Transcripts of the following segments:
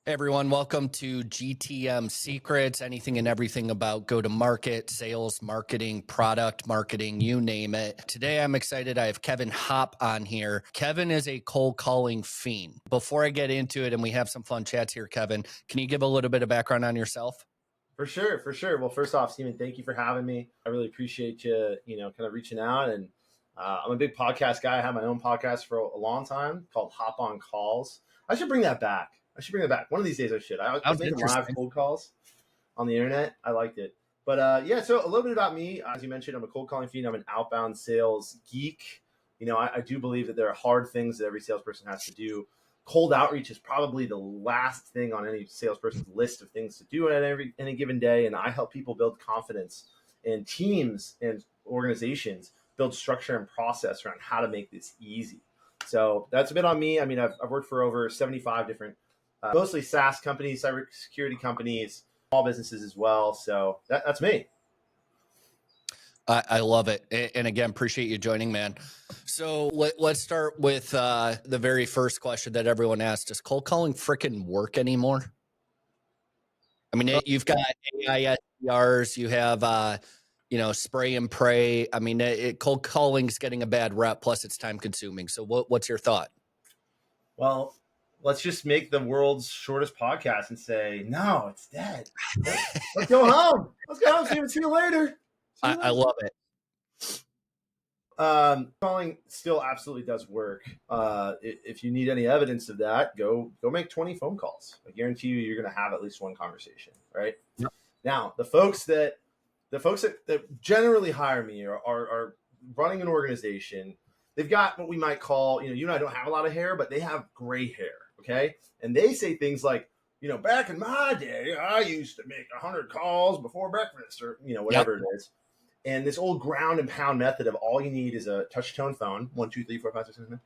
Hey everyone, welcome to GTM Secrets, anything and everything about go-to-market, sales, marketing, product marketing, you name it. Today I'm excited. I have Kevin Hopp on here. Kevin is a cold calling fiend. Before I get into it and we have some fun chats here, Kevin, can you give a little bit of background on yourself? For sure. Well, first off, Stephen, thank you for having me. I really appreciate you, kind of reaching out. And I'm a big podcast guy. I have my own podcast for a long time called Hop on Calls. I should bring that back. One of these days I should. I was making live cold calls on the internet. I liked it. But so a little bit about me. As you mentioned, I'm a cold calling fiend. I'm an outbound sales geek. I do believe that there are hard things that every salesperson has to do. Cold outreach is probably the last thing on any salesperson's list of things to do at any given day. And I help people build confidence in teams and organizations, build structure and process around how to make this easy. So that's a bit on me. I mean, I've worked for over 75 different, mostly SaaS companies, cybersecurity companies, small businesses as well. So that's me. I love it. And again, appreciate you joining, man. So let's start with the very first question that everyone asked. Does cold calling freaking work anymore? I mean, you've got AI SDRs, you have, spray and pray. I mean, cold calling is getting a bad rep, plus it's time consuming. So what's your thought? Well, let's just make the world's shortest podcast and say, no, it's dead. Let's go home. Steven. See you later. I love it. Calling still absolutely does work. If you need any evidence of that, go make 20 phone calls. I guarantee you're going to have at least one conversation, right? Yep. Now, the folks that generally hire me are running an organization. They've got what we might call, you and I don't have a lot of hair, but they have gray hair, okay? And they say things like, back in my day, I used to make 100 calls before breakfast or, whatever it is. And this old ground and pound method of all you need is a touch tone phone. 1, 2, 3, 4, 5, 6, 7, 8.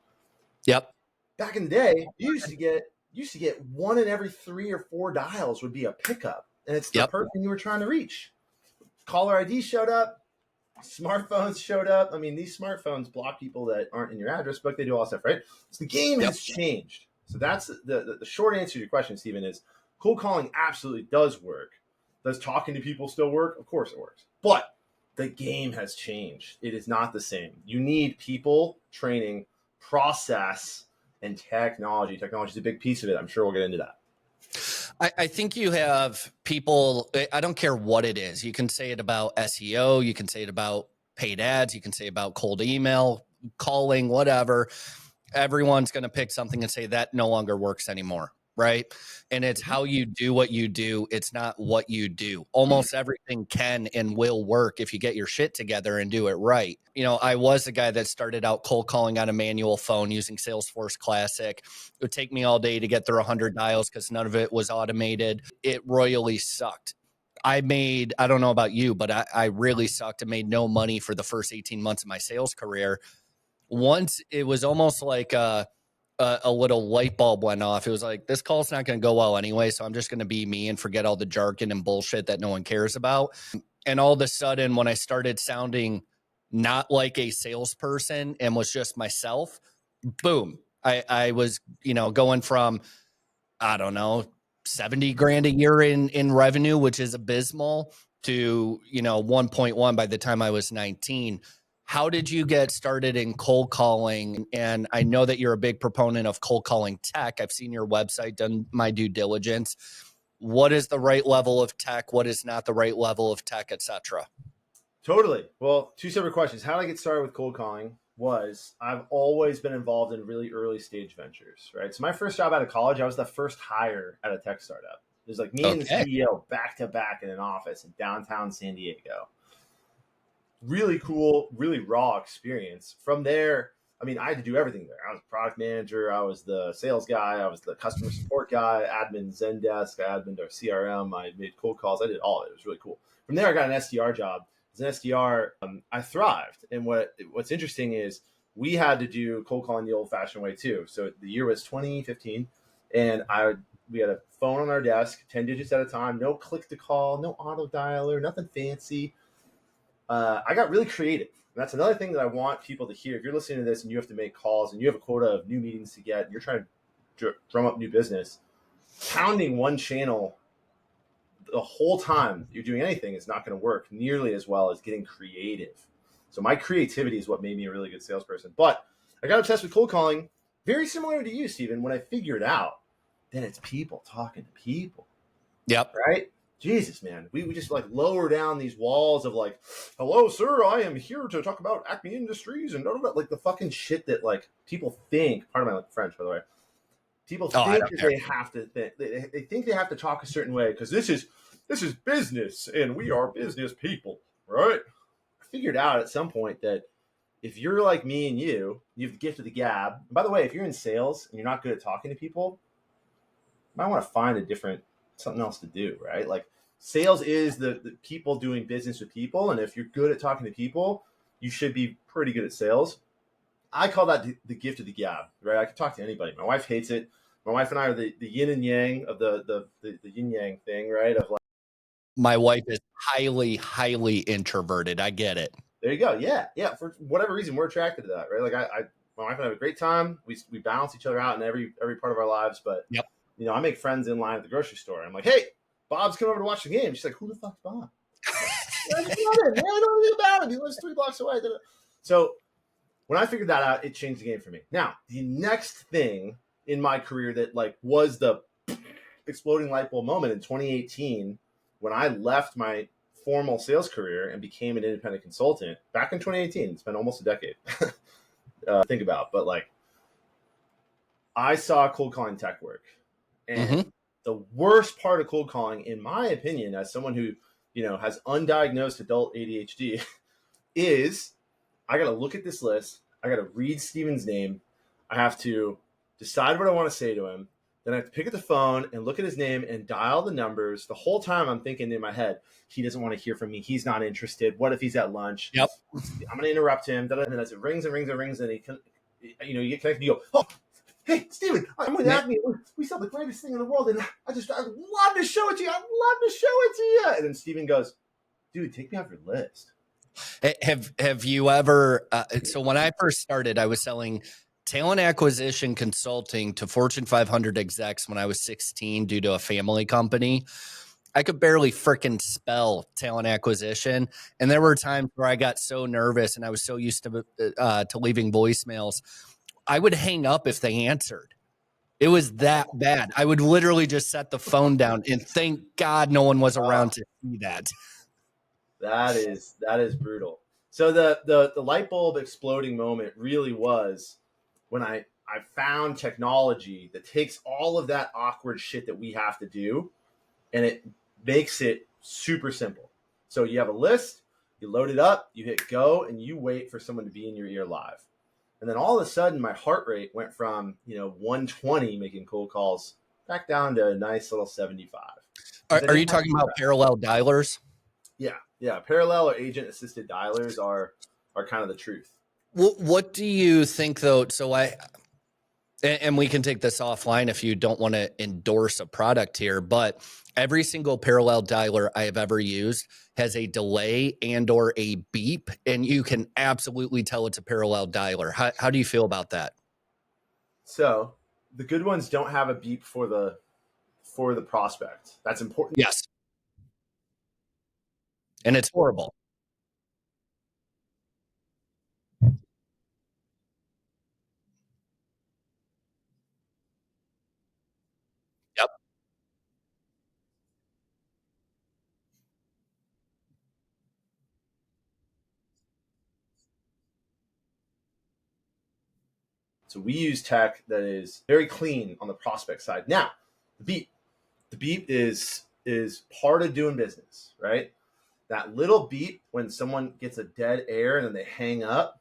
Yep. Back in the day, you used to get one in every 3 or 4 dials would be a pickup. And it's the person you were trying to reach. Caller ID showed up. Smartphones showed up. I mean, these smartphones block people that aren't in your address book. They do all that stuff, right? So the game has changed. So that's the short answer to your question, Stephen, is cold calling absolutely does work. Does talking to people still work? Of course it works. But the game has changed. It is not the same. You need people, training, process, and technology. Technology is a big piece of it. I'm sure we'll get into that. I think you have people, I don't care what it is. You can say it about SEO. You can say it about paid ads. You can say about cold email, calling, whatever. Everyone's going to pick something and say that no longer works anymore. Right. And it's how you do what you do. It's not what you do. Almost everything can and will work if you get your shit together and do it right. I was a guy that started out cold calling on a manual phone using Salesforce Classic. It would take me all day to get through 100 dials because none of it was automated. It royally sucked. I don't know about you, but I really sucked and made no money for the first 18 months of my sales career. Once it was almost like a little light bulb went off. It was like, this call's not going to go well anyway, so I'm just going to be me and forget all the jargon and bullshit that no one cares about. And all of a sudden, when I started sounding not like a salesperson and was just myself, boom, I was, going from, I don't know, 70 grand a year in revenue, which is abysmal, to, 1.1 by the time I was 19. How did you get started in cold calling? And I know that you're a big proponent of cold calling tech. I've seen your website, done my due diligence. What is the right level of tech? What is not the right level of tech, etc.? Totally. Well, 2 separate questions. How did I get started with cold calling? I've always been involved in really early stage ventures, right? So my first job out of college, I was the first hire at a tech startup. It was like me and the CEO back to back in an office in downtown San Diego. Really cool, really raw experience. From there, I mean, I had to do everything there. I was product manager. I was the sales guy. I was the customer support guy, admin Zendesk. I admin our CRM. I made cold calls. I did all of it. It was really cool. From there, I got an SDR job. As an SDR, I thrived. And what's interesting is we had to do cold calling the old-fashioned way too. So the year was 2015, and we had a phone on our desk, 10 digits at a time, no click to call, no auto dialer, nothing fancy. I got really creative. And that's another thing that I want people to hear. If you're listening to this and you have to make calls and you have a quota of new meetings to get, and you're trying to drum up new business, pounding one channel the whole time you're doing anything is not going to work nearly as well as getting creative. So my creativity is what made me a really good salesperson. But I got obsessed with cold calling, very similar to you, Stephen. When I figured out, then it's people talking to people. Yep. Right? Jesus, man. We just like lower down these walls of like, hello, sir, I am here to talk about Acme Industries and like the fucking shit that like people think, pardon my French, by the way, people think that they have to think, they think they have to talk a certain way because this is business and we are business people, right? I figured out at some point that if you're like me and you have the gift of the gab. And by the way, if you're in sales and you're not good at talking to people, you might want to find something else to do, right? Like sales is the people doing business with people. And if you're good at talking to people, you should be pretty good at sales. I call that the gift of the gab, right? I can talk to anybody. My wife hates it. My wife and I are the yin and yang of the yin yang thing, right? Of like, my wife is highly, highly introverted. I get it. There you go. Yeah. For whatever reason, we're attracted to that, right? Like my wife and I have a great time. We balance each other out in every part of our lives. But yep. I make friends in line at the grocery store. I'm like, hey, Bob's coming over to watch the game. She's like, who the fuck's Bob? I don't know anything about him. He lives 3 blocks away. So when I figured that out, it changed the game for me. Now, the next thing in my career that like was the exploding light bulb moment in 2018 when I left my formal sales career and became an independent consultant back in 2018. It's been almost a decade. Think about, but like I saw cold calling tech work, and the worst part of cold calling, in my opinion, as someone who has undiagnosed adult ADHD, is I got to look at this list. I got to read Steven's name. I have to decide what I want to say to him. Then I have to pick up the phone and look at his name and dial the numbers. The whole time I'm thinking in my head, he doesn't want to hear from me. He's not interested. What if he's at lunch? Yep. I'm going to interrupt him. And then as it rings and rings and rings, and you get connected, you go, oh, hey, Stephen, I'm with Acme. We sell the greatest thing in the world. And I'd love to show it to you. I'd love to show it to you. And then Stephen goes, dude, take me off your list. Have you ever, so when I first started, I was selling talent acquisition consulting to Fortune 500 execs when I was 16 due to a family company. I could barely freaking spell talent acquisition. And there were times where I got so nervous and I was so used to leaving voicemails. I would hang up if they answered. It was that bad. I would literally just set the phone down and thank God no one was around to see that. That is brutal. So the light bulb exploding moment really was when I found technology that takes all of that awkward shit that we have to do and it makes it super simple. So you have a list, you load it up, you hit go, and you wait for someone to be in your ear live. And then all of a sudden my heart rate went from 120 making cold calls back down to a nice little 75. Are you talking about parallel dialers? Yeah. Parallel or agent assisted dialers are kind of the truth. What do you think though? So and we can take this offline if you don't want to endorse a product here, but every single parallel dialer I have ever used has a delay and or a beep, and you can absolutely tell it's a parallel dialer. How do you feel about that? So the good ones don't have a beep for the prospect. That's important. Yes. And it's horrible. Yep. So we use tech that is very clean on the prospect side. Now, the beep is part of doing business, right? That little beep when someone gets a dead air and then they hang up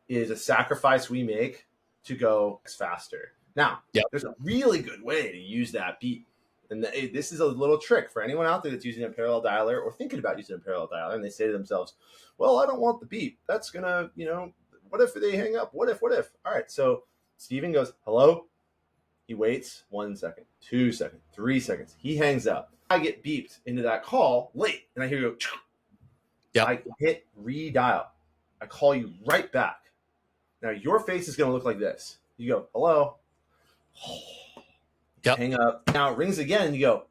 is a sacrifice we make to go faster. Now, There's a really good way to use that beep. And this is a little trick for anyone out there that's using a parallel dialer or thinking about using a parallel dialer. And they say to themselves, well, I don't want the beep. That's going to, what if they hang up? What if? All right. So Stephen goes, hello. He waits 1 second, 2 seconds, 3 seconds. He hangs up. I get beeped into that call late. And I hear you go, yep. I hit redial. I call you right back. Now your face is going to look like this. You go, hello. Yep. Hang up. Now it rings again and you go,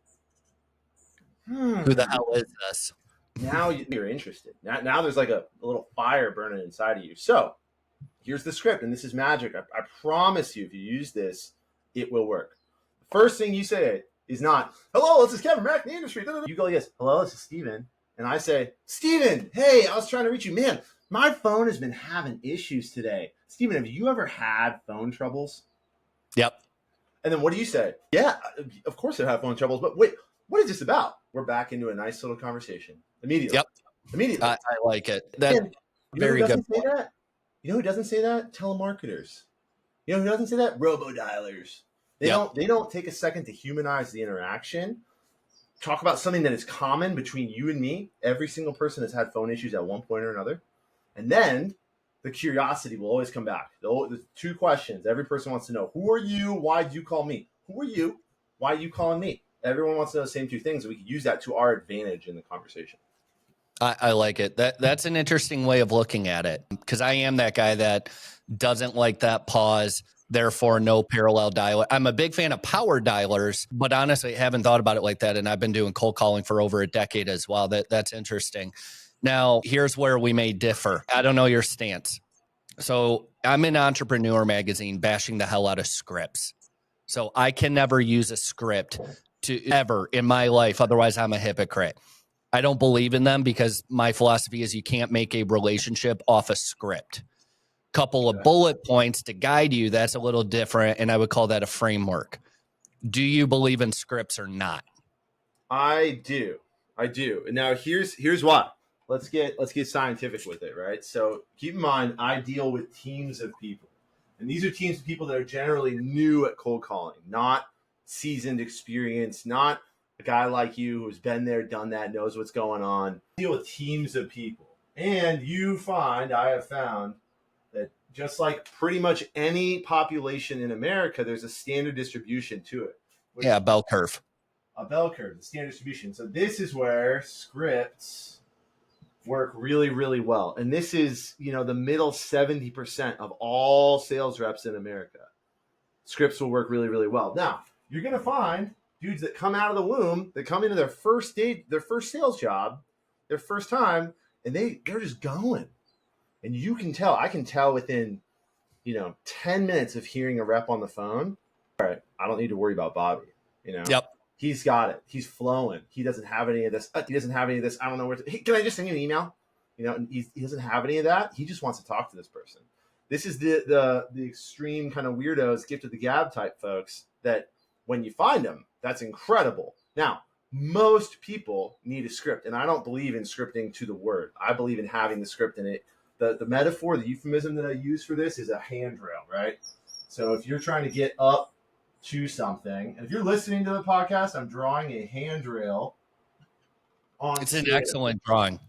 Who the hell is this? Now you're interested. Now there's like a little fire burning inside of you. So here's the script, and this is magic. I promise you, if you use this, it will work. The first thing you say is not, hello, this is Kevin back in the industry. You go, yes, hello, this is Steven. And I say, Steven, hey, I was trying to reach you. Man, my phone has been having issues today. Steven, have you ever had phone troubles? Yep. And then what do you say? Yeah, of course I've had phone troubles, but wait, what is this about? We're back into a nice little conversition. Immediately. Yep. Immediately. I like it. That's very good. Say that? You know who doesn't say that? Telemarketers. You know who doesn't say that? Robo-dialers. They don't take a second to humanize the interaction. Talk about something that is common between you and me. Every single person has had phone issues at one point or another. And then the curiosity will always come back. There's two questions. Every person wants to know, who are you? Why did you call me? Who are you? Why are you calling me? Everyone wants to know the same two things. And we can use that to our advantage in the conversation. I like it. That's an interesting way of looking at it, because I am that guy that doesn't like that pause. Therefore, no parallel dialer. I'm a big fan of power dialers, but honestly, I haven't thought about it like that. And I've been doing cold calling for over a decade as well. That's interesting. Now, here's where we may differ. I don't know your stance. So I'm in Entrepreneur Magazine bashing the hell out of scripts. So I can never use a script to ever in my life. Otherwise, I'm a hypocrite. I don't believe in them because my philosophy is you can't make a relationship off a script. Couple of bullet points to guide you, that's a little different, and I would call that a framework. Do you believe in scripts or not? I do. And now here's why. Let's get scientific with it, right? So keep in mind, I deal with teams of people. And these are teams of people that are generally new at cold calling, not seasoned experience, not a guy like you who's been there, done that, knows what's going on. I deal with teams of people. And I have found that just like pretty much any population in America, there's a standard distribution to it. Yeah, bell curve. A bell curve, the standard distribution. So this is where scripts work really, really well. And this is, the middle 70% of all sales reps in America. Scripts will work really, really well. Now, you're going to find dudes that come out of the womb, that come into their first sales job, their first time, and they're just going. And you can tell, I can tell within, 10 minutes of hearing a rep on the phone, all right, I don't need to worry about Bobby, Yep. He's got it. He's flowing. He doesn't have any of this. I don't know where to, hey, can I just send you an email? And he doesn't have any of that. He just wants to talk to this person. This is the extreme kind of weirdos, gift of the gab type folks that when you find them, that's incredible. Now, most people need a script, and I don't believe in scripting to the word. I believe in having the script in it. The metaphor, the euphemism that I use for this is a handrail, right? So if you're trying to get up to something, and if you're listening to the podcast, I'm drawing a handrail on It's an excellent drawing.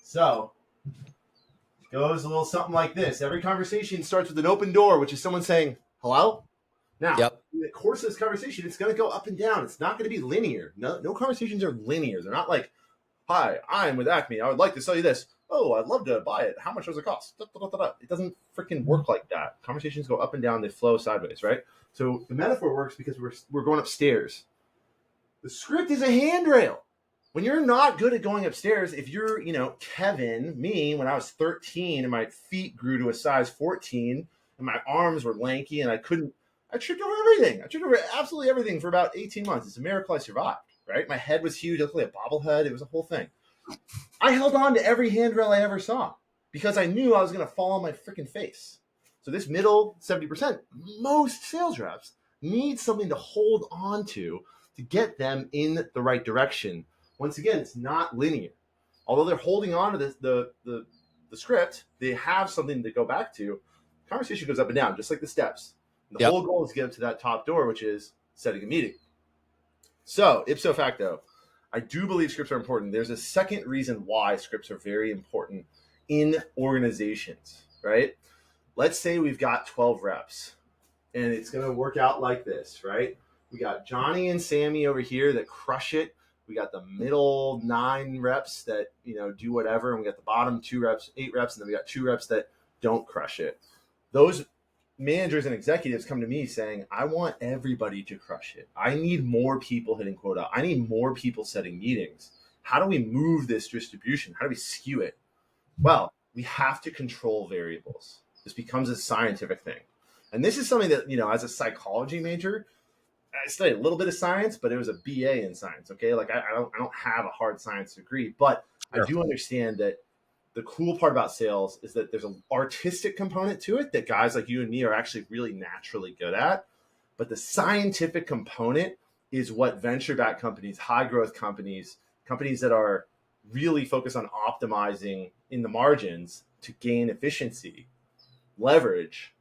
So it goes a little something like this. Every conversation starts with an open door, which is someone saying, hello? Now, in the course of this conversation, it's going to go up and down. It's not going to be linear. No conversations are linear. They're not like, hi, I'm with Acme. I would like to sell you this. Oh, I'd love to buy it. How much does it cost? It doesn't freaking work like that. Conversations go up and down. They flow sideways, right? So the metaphor works because we're going upstairs. The script is a handrail. When you're not good at going upstairs, if you're, Kevin, me, when I was 13 and my feet grew to a size 14 and my arms were lanky and I tripped over everything. I tripped over absolutely everything for about 18 months. It's a miracle I survived, right? My head was huge. It looked like a bobblehead. It was a whole thing. I held on to every handrail I ever saw because I knew I was going to fall on my freaking face. So this middle 70%, most sales reps need something to hold on to get them in the right direction. Once again, it's not linear. Although they're holding on to the script, they have something to go back to. Conversation goes up and down, just like the steps. The whole goal is to get up to that top door, which is setting a meeting. So, ipso facto, I do believe scripts are important. There's a second reason why scripts are very important in organizations, right? Let's say we've got 12 reps, and it's going to work out like this, right? We got Johnny and Sammy over here that crush it. We got the middle 9 reps that, do whatever. And we got the bottom 2 reps, 8 reps. And then we got 2 reps that don't crush it. Those managers and executives come to me saying, I want everybody to crush it. I need more people hitting quota. I need more people setting meetings. How do we move this distribution? How do we skew it? Well, we have to control variables. This becomes a scientific thing. And this is something that, as a psychology major, I studied a little bit of science, but it was a BA in science. Okay. Like I don't have a hard science degree, but Sure. I do understand that the cool part about sales is that there's an artistic component to it that guys like you and me are actually really naturally good at. But the scientific component is what venture-backed companies, high-growth companies, companies that are really focused on optimizing in the margins to gain efficiency, leverage.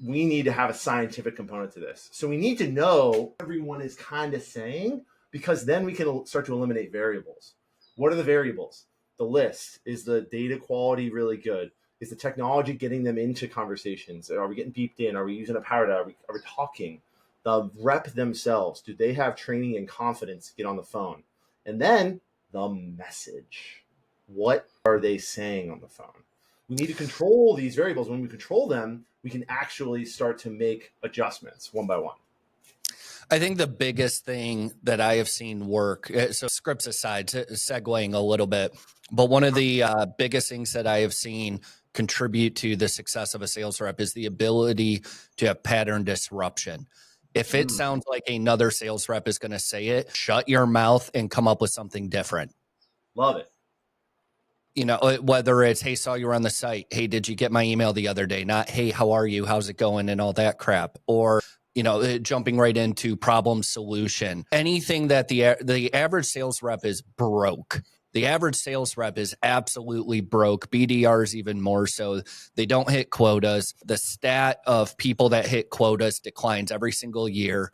We need to have a scientific component to this. So we need to know what everyone is kind of saying, because then we can start to eliminate variables. What are the variables? The list. Is the data quality really good? Is the technology getting them into conversations? Are we getting beeped in? Are we using a power dial? Are we talking? The rep themselves, do they have training and confidence to get on the phone? And then the message. What are they saying on the phone? We need to control these variables. When we control them, we can actually start to make adjustments one by one. I think the biggest thing that I have seen work, so scripts aside, segueing a little bit, but one of the biggest things that I have seen contribute to the success of a sales rep is the ability to have pattern disruption. If it sounds like another sales rep is going to say it, shut your mouth and come up with something different. Love it. Whether it's, hey, saw you were on the site. Hey, did you get my email the other day? Not, hey, how are you? How's it going? And all that crap. Or, jumping right into problem solution. Anything that the average sales rep is broke. The average sales rep is absolutely broke. BDRs even more so. They don't hit quotas. The stat of people that hit quotas declines every single year.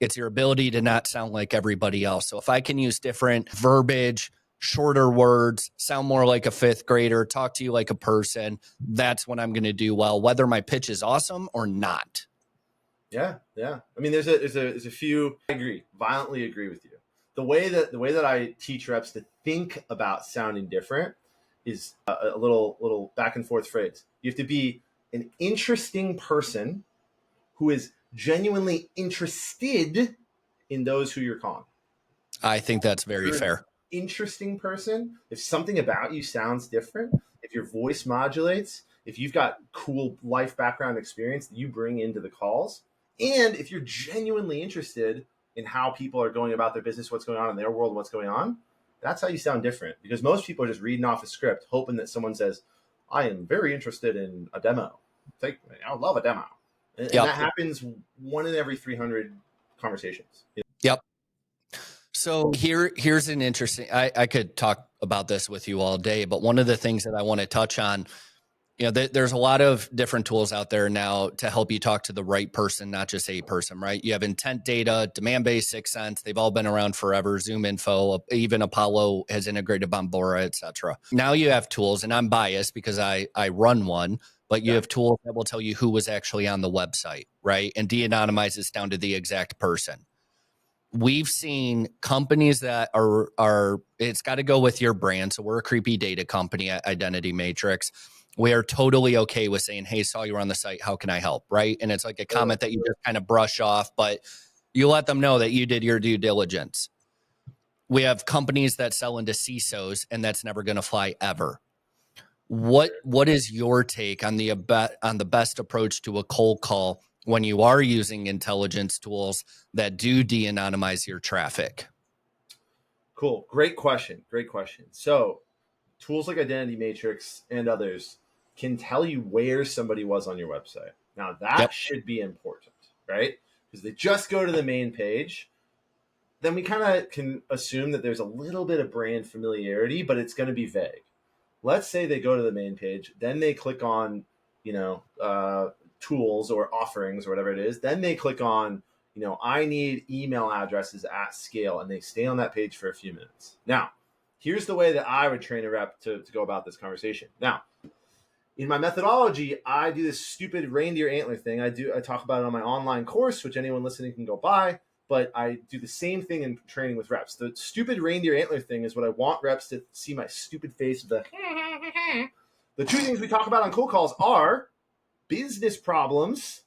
It's your ability to not sound like everybody else. So if I can use different verbiage, shorter words, sound more like a fifth grader, talk to you like a person, that's when I'm going to do well, whether my pitch is awesome or not. Yeah. I mean, there's a few. I violently agree with you. The way that I teach reps to think about sounding different is a little back and forth phrase. You have to be an interesting person who is genuinely interested in those who you're calling. I think that's very fair. Interesting person. If something about you sounds different, if your voice modulates, if you've got cool life background experience that you bring into the calls, and if you're genuinely interested in how people are going about their business, what's going on in their world, what's going on, that's how you sound different. Because most people are just reading off a script, hoping that someone says, I am very interested in a demo. I love a demo. And that happens 1 in every 300 conversations. Yep. So here's an interesting, I could talk about this with you all day, but one of the things that I want to touch on, there's a lot of different tools out there now to help you talk to the right person, not just a person, right? You have intent data, demand-based, Sixth Sense. They've all been around forever. Zoom Info, even Apollo has integrated Bombora, et cetera. Now you have tools, and I'm biased because I run one, but you have tools that will tell you who was actually on the website, right? And de-anonymize this down to the exact person. We've seen companies that are it's got to go with your brand. So we're a creepy data company at Identity Matrix. We are totally okay with saying, hey, saw you were on the site. How can I help? Right. And it's like a comment that you just kind of brush off, but you let them know that you did your due diligence. We have companies that sell into CISOs, and that's never going to fly ever. What is your take on the best approach to a cold call when you are using intelligence tools that do de-anonymize your traffic? Cool. Great question. So tools like Identity Matrix and others can tell you where somebody was on your website. Now that should be important, right? Because they just go to the main page. Then we kind of can assume that there's a little bit of brand familiarity, but it's going to be vague. Let's say they go to the main page, then they click on, tools or offerings or whatever it is. Then they click on, I need email addresses at scale, and they stay on that page for a few minutes. Now, here's the way that I would train a rep to go about this conversation. Now, in my methodology, I do this stupid reindeer antler thing. I talk about it on my online course, which anyone listening can go buy. But I do the same thing in training with reps. The stupid reindeer antler thing is what I want reps to see my stupid face. The two things we talk about on cold calls are business problems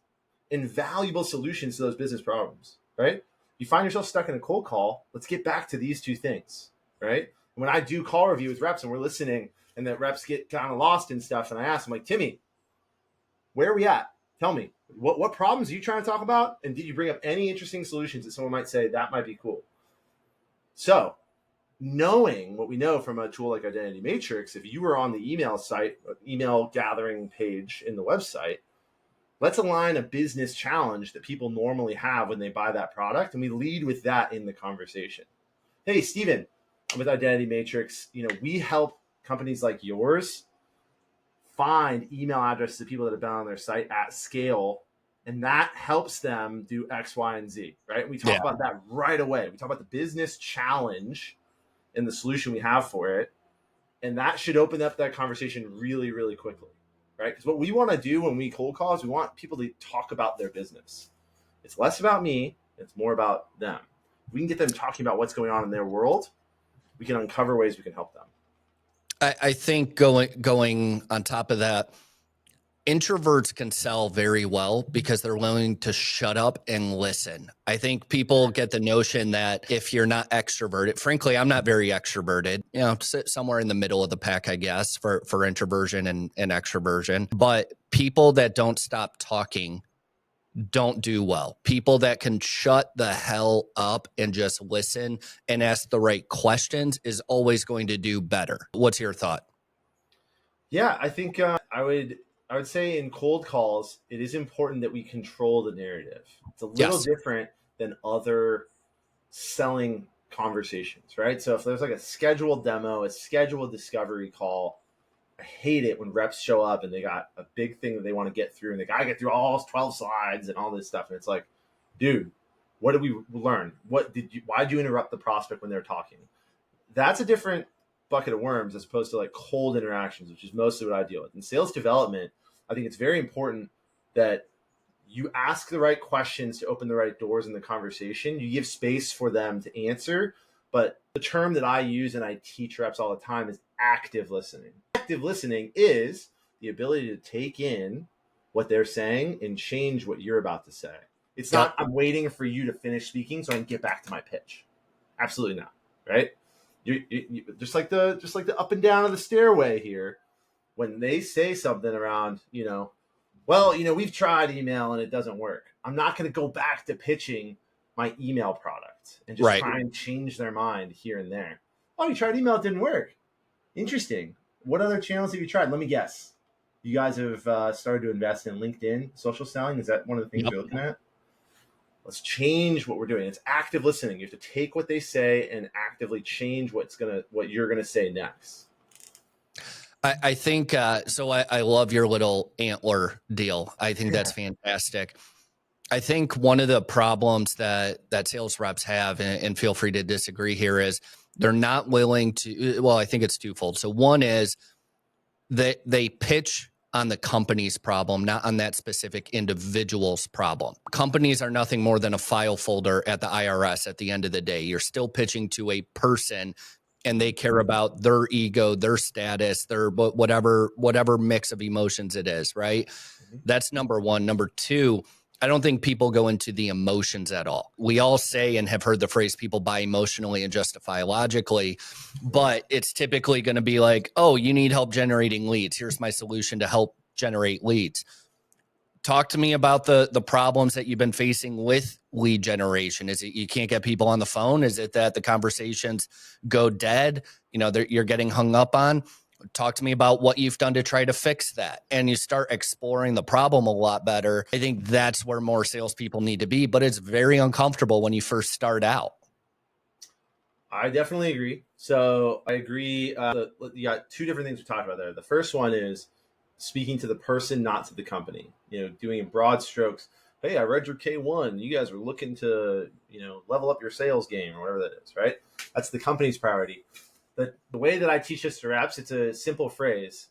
and valuable solutions to those business problems, right? You find yourself stuck in a cold call. Let's get back to these two things, right? When I do call review with reps and we're listening and the reps get kind of lost and stuff, and I ask them, like, Timmy, where are we at? Tell me, what problems are you trying to talk about? And did you bring up any interesting solutions that someone might say that might be cool? So knowing what we know from a tool like Identity Matrix, if you were on the email site, email gathering page in the website, let's align a business challenge that people normally have when they buy that product. And we lead with that in the conversation. Hey, Stephen, I'm with Identity Matrix. We help companies like yours find email addresses of people that have been on their site at scale. And that helps them do X, Y, and Z, right? We talk about that right away. We talk about the business challenge and the solution we have for it. And that should open up that conversation really, really quickly, right? Because what we want to do when we cold call is we want people to talk about their business. It's less about me. It's more about them. If we can get them talking about what's going on in their world, we can uncover ways we can help them. I think going on top of that, introverts can sell very well because they're willing to shut up and listen. I think people get the notion that if you're not extroverted, frankly, I'm not very extroverted, somewhere in the middle of the pack, I guess, for introversion and extroversion. But people that don't stop talking don't do well. People that can shut the hell up and just listen and ask the right questions is always going to do better. What's your thought? Yeah, I think I would say in cold calls, it is important that we control the narrative. It's a little different than other selling conversations, right? So if there's like a scheduled demo, a scheduled discovery call, I hate it when reps show up and they got a big thing that they want to get through and they got to get through all 12 slides and all this stuff. And it's like, dude, what did we learn? Why'd you interrupt the prospect when they're talking? That's a different bucket of worms as opposed to like cold interactions, which is mostly what I deal with. In sales development, I think it's very important that you ask the right questions to open the right doors in the conversation. You give space for them to answer. But the term that I use and I teach reps all the time is active listening. Active listening is the ability to take in what they're saying and change what you're about to say. It's not, I'm waiting for you to finish speaking so I can get back to my pitch. Absolutely not, right? You just like the up and down of the stairway here. When they say something around, we've tried email and it doesn't work. I'm not going to go back to pitching my email product and just try and change their mind here and there. Oh, you tried email, it didn't work. Interesting. What other channels have you tried? Let me guess. You guys have started to invest in LinkedIn social selling. Is that one of the things you're looking at? Let's change what we're doing. It's active listening. You have to take what they say and actively change what you're gonna say next. I think so. I love your little antler deal. I think that's fantastic. I think one of the problems that sales reps have, and feel free to disagree here, is they're not willing to. Well, I think it's twofold. So one is that they pitch on the company's problem, not on that specific individual's problem. Companies are nothing more than a file folder at the IRS at the end of the day. You're still pitching to a person, and they care about their ego, their status, their whatever mix of emotions it is, right? Mm-hmm. That's number one. Number two, I don't think people go into the emotions at all. We all say and have heard the phrase people buy emotionally and justify logically, but it's typically going to be like, oh, you need help generating leads. Here's my solution to help generate leads. Talk to me about the problems that you've been facing with lead generation. Is it you can't get people on the phone? Is it that the conversations go dead? You're getting hung up on? Talk to me about what you've done to try to fix that. And you start exploring the problem a lot better. I think that's where more salespeople need to be, but it's very uncomfortable when you first start out. I definitely agree. So I agree. You got two different things we talked about there. The first one is speaking to the person, not to the company, doing in broad strokes. Hey, I read your K1. You guys were looking to, level up your sales game or whatever that is, right? That's the company's priority. The way that I teach this to reps, it's a simple phrase.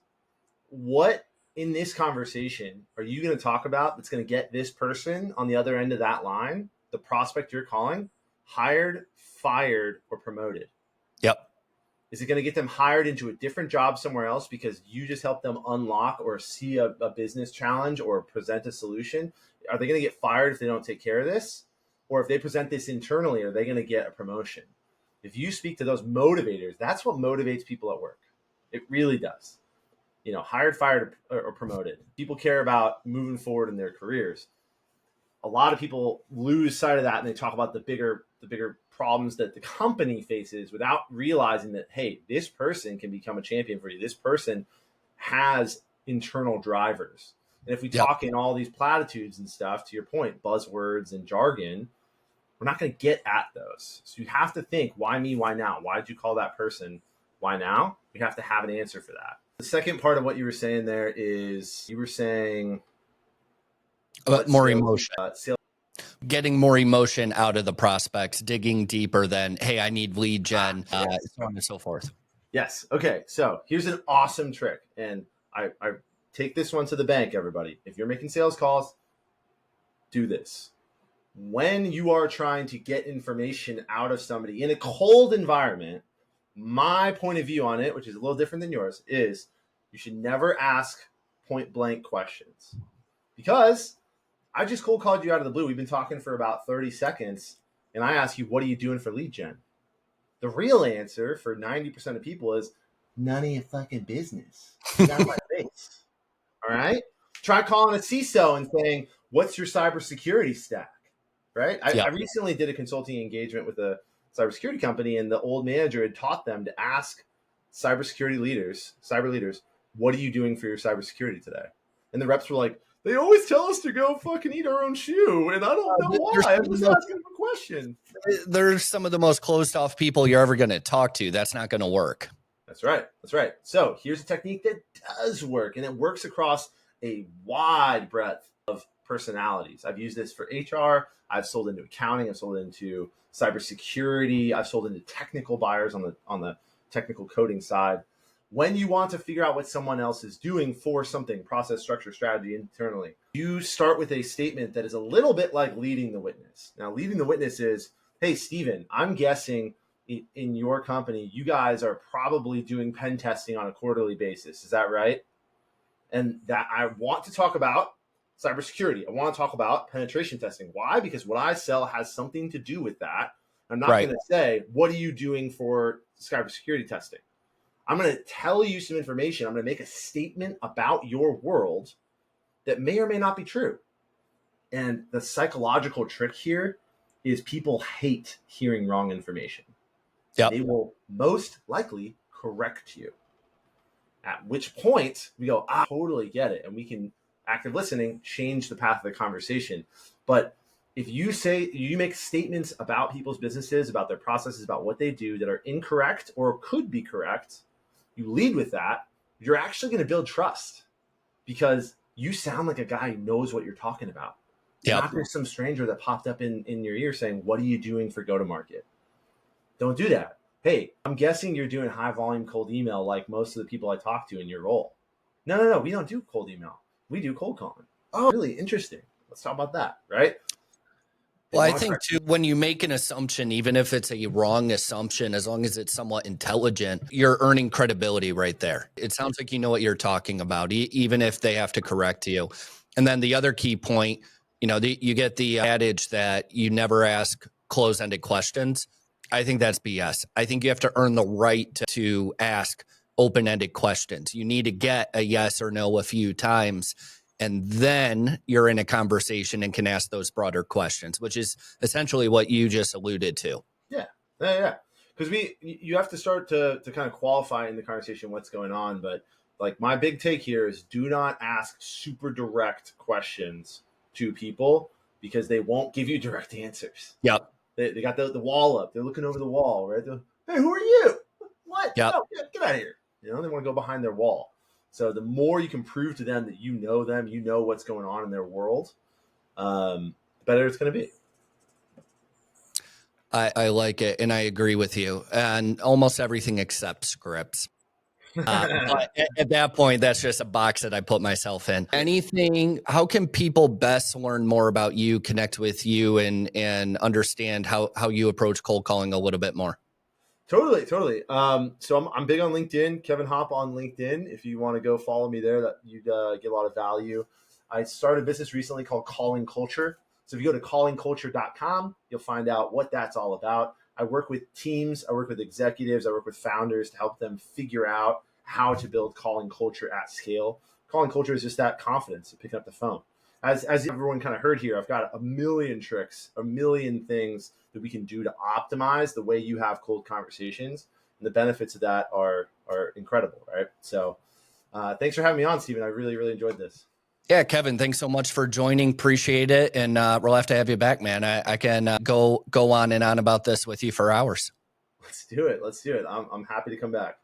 What in this conversation are you going to talk about that's going to get this person on the other end of that line, the prospect you're calling, hired, fired, or promoted? Yep. Is it going to get them hired into a different job somewhere else because you just help them unlock or see a business challenge or present a solution? Are they going to get fired if they don't take care of this? Or if they present this internally, are they going to get a promotion? If you speak to those motivators, that's what motivates people at work. It really does. Hired, fired, or promoted. People care about moving forward in their careers. A lot of people lose sight of that, and they talk about the bigger problems that the company faces without realizing that, hey, this person can become a champion for you. This person has internal drivers. And if we talk in all these platitudes and stuff, to your point, buzzwords and jargon, we're not going to get at those. So you have to think, why me? Why now? Why did you call that person? Why now? You have to have an answer for that. The second part of what you were saying there is you were saying more emotion. Getting more emotion out of the prospects, digging deeper than, hey, I need lead gen, so on and so forth. Yes. Okay. So here's an awesome trick. And I take this one to the bank, everybody. If you're making sales calls, do this. When you are trying to get information out of somebody in a cold environment, my point of view on it, which is a little different than yours, is you should never ask point blank questions. Because I just cold called you out of the blue. We've been talking for about 30 seconds, and I ask you, what are you doing for lead gen? The real answer for 90% of people is none of your fucking business. Get out of my face. All right? Try calling a CISO and saying, what's your cybersecurity stack? Right? I recently did a consulting engagement with a cybersecurity company, and the old manager had taught them to ask cyber leaders, what are you doing for your cybersecurity today? And the reps were like, they always tell us to go fucking eat our own shoe, and I don't know why. I'm just asking a question. There's some of the most closed off people you're ever going to talk to. That's not going to work. That's right. So here's a technique that does work, and it works across a wide breadth of personalities. I've used this for HR. I've sold into accounting. I've sold into cybersecurity. I've sold into technical buyers on the technical coding side. When you want to figure out what someone else is doing for something, process, structure, strategy internally, you start with a statement that is a little bit like leading the witness. Now, leading the witness is, hey, Stephen, I'm guessing in your company, you guys are probably doing pen testing on a quarterly basis. Is that right? And that I want to talk about cybersecurity. I want to talk about penetration testing. Why? Because what I sell has something to do with that. I'm not going to say, what are you doing for cybersecurity testing? I'm going to tell you some information. I'm going to make a statement about your world that may or may not be true. And the psychological trick here is people hate hearing wrong information. Yep. They will most likely correct you. At which point we go, I totally get it. And we can, active listening, change the path of the conversation. But if you make statements about people's businesses, about their processes, about what they do that are incorrect or could be correct, you lead with that, you're actually going to build trust because you sound like a guy who knows what you're talking about. Yep. Not just some stranger that popped up in your ear saying, what are you doing for go-to-market? Don't do that. Hey, I'm guessing you're doing high volume cold email like most of the people I talk to in your role. No, we don't do cold email. We do cold calling. Oh, really interesting. Let's talk about that, right? Well, I think too, when you make an assumption, even if it's a wrong assumption, as long as it's somewhat intelligent, you're earning credibility right there. It sounds like you know what you're talking about, even if they have to correct you. And then the other key point, you get the adage that you never ask close-ended questions. I think that's BS. I think you have to earn the right to ask open-ended questions. You need to get a yes or no a few times, and then you're in a conversation and can ask those broader questions, which is essentially what you just alluded to. Yeah. Because you have to start to kind of qualify in the conversation what's going on. But like my big take here is do not ask super direct questions to people because they won't give you direct answers. Yep. They got the wall up. They're looking over the wall, right? Hey, who are you? What? Yep. No, get out of here. They want to go behind their wall. So the more you can prove to them that you know them, you know what's going on in their world, the better it's going to be. I like it, and I agree with you. And almost everything except scripts. But at that point, that's just a box that I put myself in. Anything, how can people best learn more about you, connect with you, and understand how you approach cold calling a little bit more? Totally. So I'm big on LinkedIn, Kevin Hopp on LinkedIn. If you want to go follow me there, that you'd get a lot of value. I started a business recently called Calling Culture. So if you go to callingculture.com, you'll find out what that's all about. I work with teams, I work with executives, I work with founders to help them figure out how to build calling culture at scale. Calling culture is just that confidence of picking up the phone. As everyone kind of heard here, I've got a million tricks, a million things that we can do to optimize the way you have cold conversations. And the benefits of that are incredible, right? So thanks for having me on, Stephen. I really enjoyed this. Yeah, Kevin, thanks so much for joining. Appreciate it. And we'll have to have you back, man. I can go on and on about this with you for hours. Let's do it. I'm happy to come back.